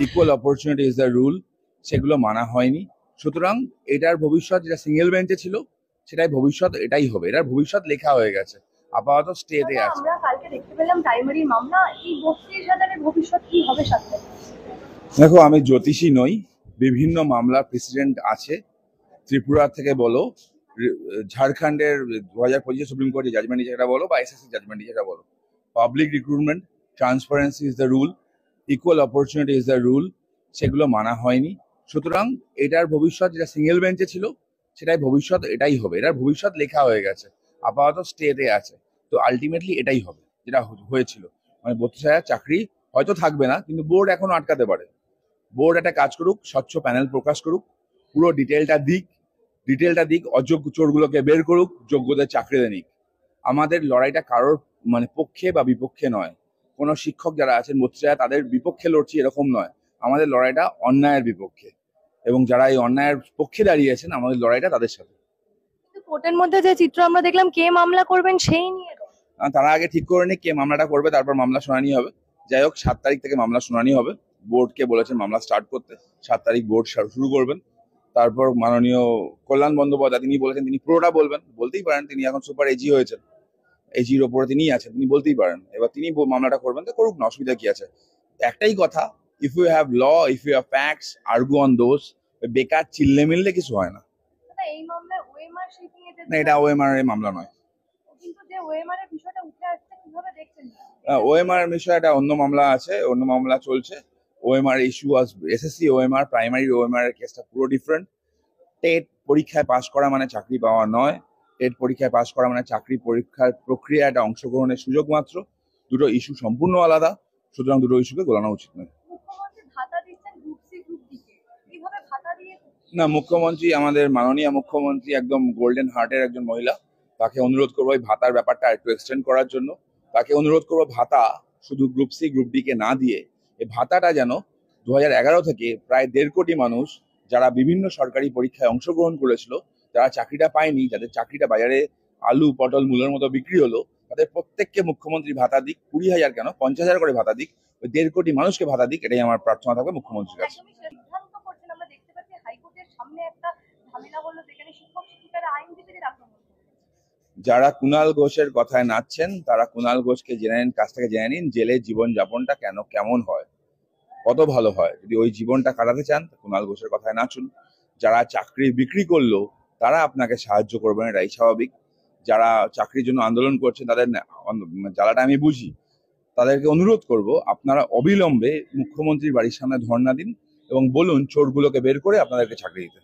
Equal opportunity is the rule, সেগুলো মানা হয়নি। সুতরাং এটার ভবিষ্যৎ যেটা সিঙ্গেল বেঞ্চে ছিল সেটাই ভবিষ্যৎ, এটাই হবে। এটার ভবিষ্যৎ লেখা হয়ে গেছে, আপাতত স্টেতে আছে। আমরা কালকে দেখতে পেলাম প্রাইমারি মামলা, এই 32,000-এর ভবিষ্যৎ কি হবে সাথে? দেখো, আমি জ্যোতিষী নই। বিভিন্ন মামলার প্রেসিডেন্ট আছে, ত্রিপুরা থেকে বলো, ঝাড়খণ্ডের 2025 সুপ্রিম কোর্টের জাজমেন্ট যেটা বলো, বা এসএসসি জাজমেন্ট যেটা বলো, public recruitment, transparency is the rule, equal opportunity is the rule, সেগুলো মানা হয়নি। সুতরাং এটার ভবিষ্যৎ যেটা সিঙ্গেল বেঞ্চে ছিল সেটাই ভবিষ্যৎ, এটাই হবে। এটার ভবিষ্যৎ লেখা হয়ে গেছে, আপাতত স্টেতে আছে। তো আলটিমেটলি এটাই হবে যেটা হয়েছিল। মানে 32,000 চাকরি হয়তো থাকবে না, কিন্তু বোর্ড এখনো আটকাতে পারে। বোর্ড একটা কাজ করুক, স্বচ্ছ প্যানেল প্রকাশ করুক, পুরো ডিটেলটা দিক, অযোগ্য চোরগুলোকে বের করুক, যোগ্যদের চাকরিতে নিক। আমাদের লড়াইটা কারোর পক্ষে বা বিপক্ষে নয়। কোনো শিক্ষক যারা আছেন 32,000 তাদের বিপক্ষে লড়ছি এরকম নয়। আমাদের লড়াইটা অন্যায়ের বিপক্ষে, এবং যারা এই অন্যায়ের পক্ষে দাঁড়িয়েছেন, আমাদের লড়াইটা তাদের সাথে। কিন্তু কোর্টের মধ্যে যে চিত্র আমরা দেখলাম, কে মামলা করবেন সেই নিয়ে তারা আগে ঠিক করে নি কে মামলাটা করবে, তারপর মামলা শুনানি হবে। যাই হোক, 7 তারিখ থেকে মামলা শুনানি হবে। বোর্ডকে বলেছেন মামলা স্টার্ট করতে, 7 তারিখ বোর্ড শুরু করবেন। তারপর মাননীয় কল্যাণ বন্দ্যোপাধ্যায় তিনি বলেছেন তিনি পুরোটা বলবেন, বলতেই পারেন, তিনি এখন সুপার এজি হয়েছেন, এজির ওপরে তিনি আছেন, তিনি বলতেই পারেন। এবার তিনি মামলাটা করবেন, তো করুক না, অসুবিধা কি আছে। একটাই কথা, if you have law, if you have facts, argue on those. বেকার চিল্লে মিললে কিছু হয় না। এই মামলায় ওএমআর শিখিং এর না, এটা ওএমআর এর মামলা নয়। কিন্তু যে ওএমআর এর বিষয়টা উঠে আসছে, কিভাবে দেখছেন? ওএমআর বিষয়ে একটা অন্য মামলা আছে, অন্য মামলা চলছে। ওএমআর ইস্যু ওয়াজ এসএসসি ওএমআর, প্রাইমারি ওএমআর এর কেসটা পুরো ডিফারেন্ট। টেট পরীক্ষায় পাশ করা মানে চাকরি পাওয়া নয়। টেট পরীক্ষায় পাশ করা মানে চাকরি পরীক্ষার প্রক্রিয়াটা অংশগ্রহণের সুযোগ মাত্র। দুটো ইস্যু সম্পূর্ণ আলাদা, সুতরাং দুটো ইস্যুকে গোলানো উচিত নয়। না, মুখ্যমন্ত্রী, আমাদের মাননীয় মুখ্যমন্ত্রী একদম গোল্ডেন হার্টের একজন মহিলা। তাকে অনুরোধ করবো এই ভাতার ব্যাপারটা একটু এক্সটেন্ড করার জন্য। তাকে অনুরোধ করবো ভাতা শুধু গ্রুপ সি গ্রুপ ডি কে না দিয়ে এই ভাতাটা যেন 2011 থেকে প্রায় 1.5 কোটি মানুষ যারা বিভিন্ন সরকারি পরীক্ষায় অংশগ্রহণ করেছিল, যারা চাকরিটা পায়নি, যাদের চাকরিটা বাজারে আলু পটল মূলের মতো বিক্রি হলো, তাদের প্রত্যেককে মুখ্যমন্ত্রী ভাতা দিক। 20,000 কেন, 50,000 করে ভাতা দিক। ওই 1.5 কোটি মানুষকে ভাতা দিক, এটাই আমার প্রার্থনা থাকবে মুখ্যমন্ত্রীর কাছে। যারা কুণাল ঘোষের কথায় নাচছেন, তারা কুণাল ঘোষকে জেনে নিন, কাছ থেকে জেনে নিন জেলে জীবন যাপনটা কেমন হয়, কত ভালো হয়। যদি ওই জীবনটা কাটাতে চান, কুণাল ঘোষের কথায় নাচুন। যারা চাকরি বিক্রি করলো তারা আপনাকে সাহায্য করবেন, এটাই স্বাভাবিক। যারা চাকরির জন্য আন্দোলন করছেন, তাদের জ্বালাটা আমি বুঝি। তাদেরকে অনুরোধ করব, আপনারা অবিলম্বে মুখ্যমন্ত্রীর বাড়ির সামনে ধর্ণা দিন এবং বলুন চোরগুলোকে বের করে আপনাদেরকে চাকরি দিতে।